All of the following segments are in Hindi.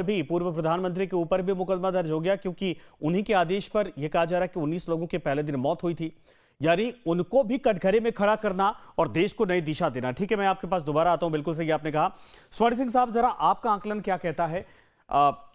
भी पूर्व प्रधानमंत्री के ऊपर भी मुकदमा दर्ज हो गया क्योंकि उन्हीं के आदेश पर यह कहा जा रहा है कि 19 लोगों के पहले दिन मौत हुई थी। यानी उनको भी कटघरे में खड़ा करना और देश को नई दिशा देना। ठीक है, मैं आपके पास दोबारा आता हूं। बिल्कुल सही आपने कहा। स्वर्ण सिंह साहब, जरा आपका आकलन क्या कहता है?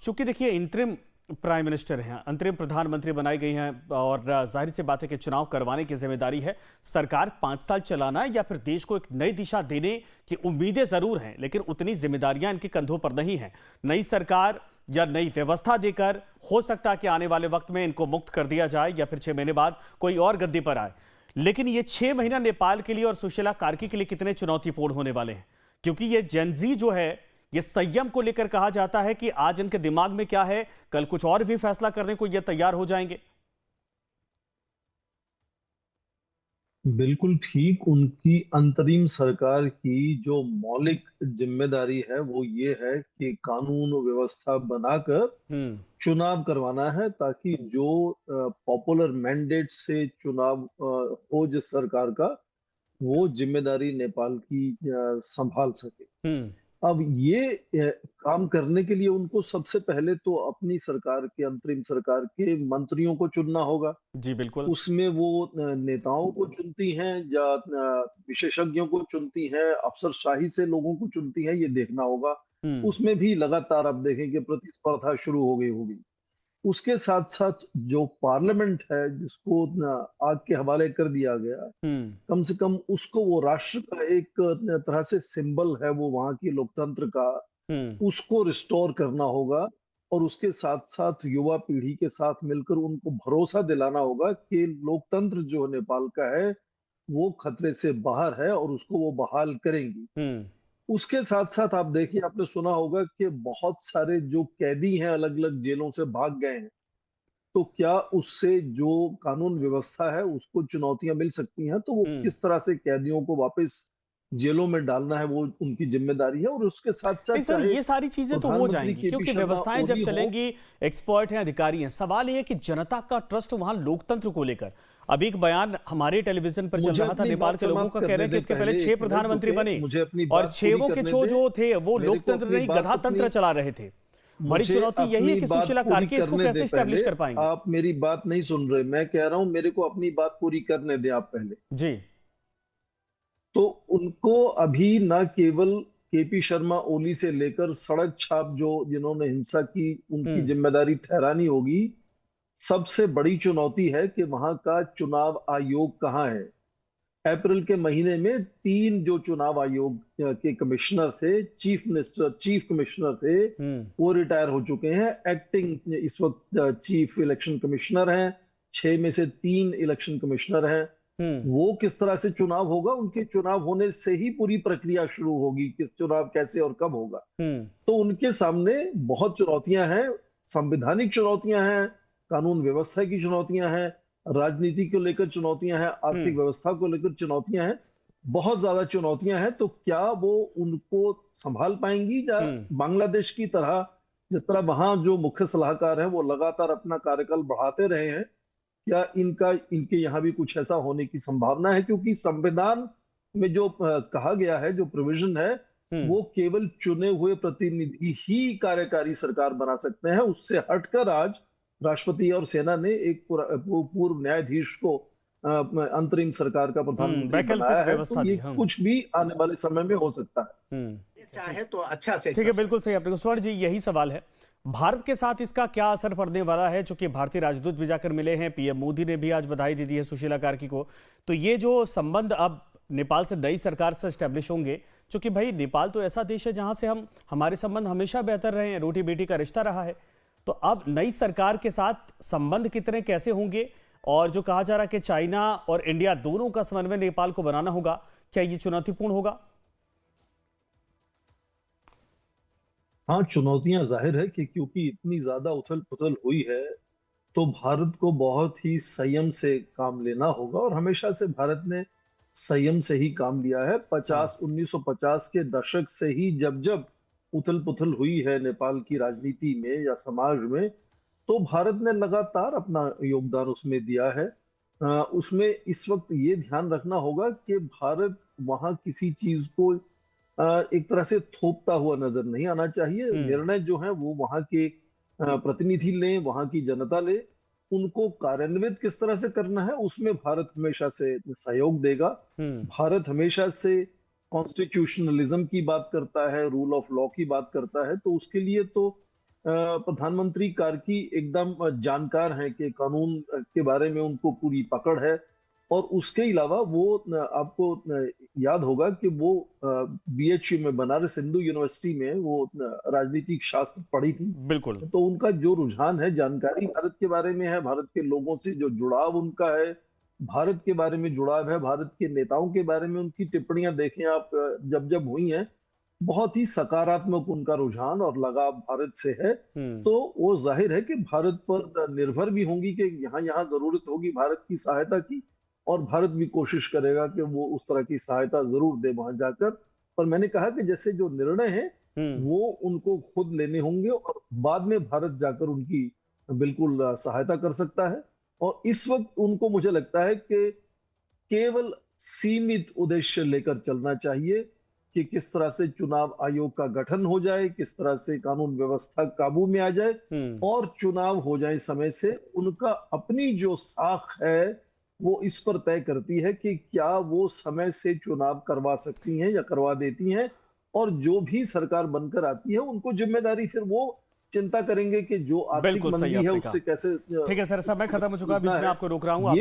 चूंकि देखिए इंतरिम प्राइम मिनिस्टर हैं, अंतरिम प्रधानमंत्री बनाई गई हैं और जाहिर सी बात है कि चुनाव करवाने की जिम्मेदारी है। सरकार 5 साल चलाना या फिर देश को एक नई दिशा देने की उम्मीदें जरूर हैं, लेकिन उतनी जिम्मेदारियां इनके कंधों पर नहीं है। नई सरकार या नई व्यवस्था देकर हो सकता है कि आने वाले वक्त में इनको मुक्त कर दिया जाए या फिर 6 महीने बाद कोई और गद्दी पर आए। लेकिन ये 6 महीना नेपाल के लिए और सुशीला कार्की के लिए कितने चुनौतीपूर्ण होने वाले हैं, क्योंकि ये जेनजी जो है, ये संयम को लेकर कहा जाता है कि आज इनके दिमाग में क्या है, कल कुछ और भी फैसला करने को ये तैयार हो जाएंगे। बिल्कुल ठीक। उनकी अंतरिम सरकार की जो मौलिक जिम्मेदारी है वो ये है कि कानून व्यवस्था बनाकर हम्म। चुनाव करवाना है, ताकि जो पॉपुलर मैंडेट से चुनाव हो जिस सरकार का, वो जिम्मेदारी नेपाल की संभाल सके। हम्म। अब ये काम करने के लिए उनको सबसे पहले तो अपनी सरकार के, अंतरिम सरकार के मंत्रियों को चुनना होगा। जी बिल्कुल। उसमें वो नेताओं को चुनती हैं या विशेषज्ञों को चुनती हैं, अफसरशाही से लोगों को चुनती हैं, ये देखना होगा। हम्म। उसमें भी लगातार आप देखेंगे प्रतिस्पर्धा शुरू हो गई होगी। उसके साथ साथ जो पार्लियामेंट है, जिसको आग के हवाले कर दिया गया, हम्म। कम से कम उसको, वो राष्ट्र का एक तरह से सिंबल है वो वहां की लोकतंत्र का, हम्म। उसको रिस्टोर करना होगा। और उसके साथ साथ युवा पीढ़ी के साथ मिलकर उनको भरोसा दिलाना होगा कि लोकतंत्र जो नेपाल का है वो खतरे से बाहर है और उसको वो बहाल करेंगी। हम्म। उसके साथ साथ आप देखिए, आपने सुना होगा कि बहुत सारे जो कैदी हैं अलग अलग जेलों से भाग गए हैं। तो क्या उससे जो कानून व्यवस्था है उसको चुनौतियां मिल सकती हैं? तो वो हम्म। किस तरह से कैदियों को वापस जेलों में डालना है, वो उनकी जिम्मेदारी है। और उसके साथ साथ नहीं सर, चाहे ये सारी चीजें तो हो प्रधानमंत्री जाएंगी केपी क्योंकि शर्मा व्यवस्थाएं जब ओली हो। चलेंगी, एक्सपर्ट हैं, अधिकारी हैं। सवाल ये है कि जनता का ट्रस्ट वहां लोकतंत्र को लेकर। अभी एक बयान हमारे टेलीविजन पर चल मुझे रहा था, अपनी नेपाल बात के लोगों समाप्त का कह रहे करने हैं कि दें, इसके पहले पहले 6 एक मिनट प्रधानमंत्री रुके, बने मुझे अपनी और बात पूरी 6 के करने 6 दें। जो थे वो मेरे को लोकतंत्र अपनी नहीं, बात गधा तंत्र अपनी चला रहे थे। बड़ी मुझे चुनौती यही है अपनी कि बात सुशीला पूरी कार्की इसको करने कैसे दे स्टैब्लिश पहले। कर पाएंगे। आप मेरी बात नहीं सुन रहे। मैं कह रहा हूं, मेरे को अपनी बात पूरी करने दें आप पहले। जी। तो उनको अभी न केवल केपी शर्मा ओली से लेकर सड़क छाप जो जिन्होंने हिंसा की, उनकी हम्म। जिम्मेदारी ठहरानी होगी। सबसे बड़ी चुनौती है कि वहां का चुनाव आयोग कहाँ है। अप्रैल के महीने में 3 जो चुनाव आयोग के कमिश्नर थे, चीफ मिनिस्टर, चीफ कमिश्नर थे, हम्म। वो रिटायर हो चुके हैं। एक्टिंग इस वक्त चीफ इलेक्शन कमिश्नर हैं। 6 में से 3 इलेक्शन कमिश्नर हैं। हम्म। वो किस तरह से चुनाव होगा, उनके चुनाव होने से ही पूरी प्रक्रिया शुरू होगी, किस चुनाव कैसे और कब होगा। हम्म। तो उनके सामने बहुत चुनौतियां हैं। संवैधानिक चुनौतियां हैं, कानून व्यवस्था की चुनौतियां हैं, राजनीति को लेकर चुनौतियां हैं, आर्थिक हम्म। व्यवस्था को लेकर चुनौतियां हैं। बहुत ज्यादा चुनौतियां हैं। तो क्या वो उनको संभाल पाएंगी, या हम्म। बांग्लादेश की तरह, जिस तरह वहां जो मुख्य सलाहकार हैं वो लगातार अपना कार्यकाल बढ़ाते रहे हैं, क्या इनके यहाँ भी कुछ ऐसा होने की संभावना है? क्योंकि संविधान में जो कहा गया है, जो प्रोविजन है, हम्म। वो केवल चुने हुए प्रतिनिधि ही कार्यकारी सरकार बना सकते हैं। उससे हटकर आज राष्ट्रपति और सेना ने एक पूर्व न्यायाधीश को अंतरिम सरकार का प्रधानमंत्री वैकल्पिक बनाया है। तो व्यवस्था ये दी हम। कुछ भी आने वाले समय में हो सकता है। हम्म। चाहे तो अच्छा से ठीक कर है, बिल्कुल सकते। सही आपने। स्वर्ण जी, यही सवाल है, भारत के साथ इसका क्या असर पड़ने वाला है? चूंकि भारतीय राजदूत भी जाकर मिले हैं, पीएम मोदी ने भी आज बधाई दे दी है सुशीला कार्की को। तो ये जो संबंध अब नेपाल से नई सरकार से स्टैब्लिश होंगे, चूंकि भाई नेपाल तो ऐसा देश है जहां से हमारे संबंध हमेशा बेहतर रहे हैं, रोटी बेटी का रिश्ता रहा है। तो अब नई सरकार के साथ संबंध कितने कैसे होंगे? और जो कहा जा रहा है कि चाइना और इंडिया दोनों का समन्वय नेपाल को बनाना होगा, क्या ये चुनौतीपूर्ण होगा? हाँ, चुनौतियां जाहिर है कि क्योंकि इतनी ज्यादा उथल पुथल हुई है, तो भारत को बहुत ही संयम से काम लेना होगा। और हमेशा से भारत ने संयम से ही काम लिया है। हाँ। 1950 के दशक से ही जब जब उथल पुथल हुई है नेपाल की राजनीति में या समाज में, तो भारत ने लगातार अपना योगदान उसमें दिया है। उसमें इस वक्त ये ध्यान रखना होगा कि भारत वहां किसी चीज को एक तरह से थोपता हुआ नजर नहीं आना चाहिए। हम्म। निर्णय जो है वो वहां के प्रतिनिधि लें, वहां की जनता ले। उनको कार्यान्वित किस तरह से करना है उसमें भारत हमेशा से सहयोग देगा। हम्म। भारत हमेशा से कॉन्स्टिट्यूशनलिज्म की बात करता है, रूल ऑफ लॉ की बात करता है, तो उसके लिए तो प्रधानमंत्री कार्की एकदम जानकार हैं कि कानून के बारे में उनको पूरी पकड़ है। और उसके अलावा वो आपको याद होगा कि वो बीएचयू में, बनारस हिंदू यूनिवर्सिटी में वो राजनीतिक शास्त्र पढ़ी थी। बिल्कुल। तो उनका जो रुझान है, जानकारी भारत के बारे में है, भारत के लोगों से जो जुड़ाव उनका है, भारत के बारे में जुड़ाव है, भारत के नेताओं के बारे में उनकी टिप्पणियां देखें आप, जब जब हुई हैं, बहुत ही सकारात्मक उनका रुझान और लगाव भारत से है। हम्म। तो वो जाहिर है कि भारत पर निर्भर भी होंगी कि यहाँ यहाँ जरूरत होगी भारत की सहायता की, और भारत भी कोशिश करेगा कि वो उस तरह की सहायता जरूर दे वहां जाकर। पर मैंने कहा कि जैसे जो निर्णय है हम्म। वो उनको खुद लेने होंगे, और बाद में भारत जाकर उनकी बिल्कुल सहायता कर सकता है। और इस वक्त उनको, मुझे लगता है कि केवल सीमित उद्देश्य लेकर चलना चाहिए कि किस तरह से चुनाव आयोग का गठन हो जाए, किस तरह से कानून व्यवस्था काबू में आ जाए हम्म। और चुनाव हो जाए समय से। उनका अपनी जो साख है वो इस पर तय करती है कि क्या वो समय से चुनाव करवा सकती हैं या करवा देती हैं। और जो भी सरकार बनकर आती है उनको जिम्मेदारी फिर वो चिंता करेंगे कि जो आर्थिक बिल्कुल सही मंदी है आपने कहा। उससे कैसे ठीक है सर, समय खत्म हो चुका है, जूझना बीच में है। आपको रोक रहा हूं ये आप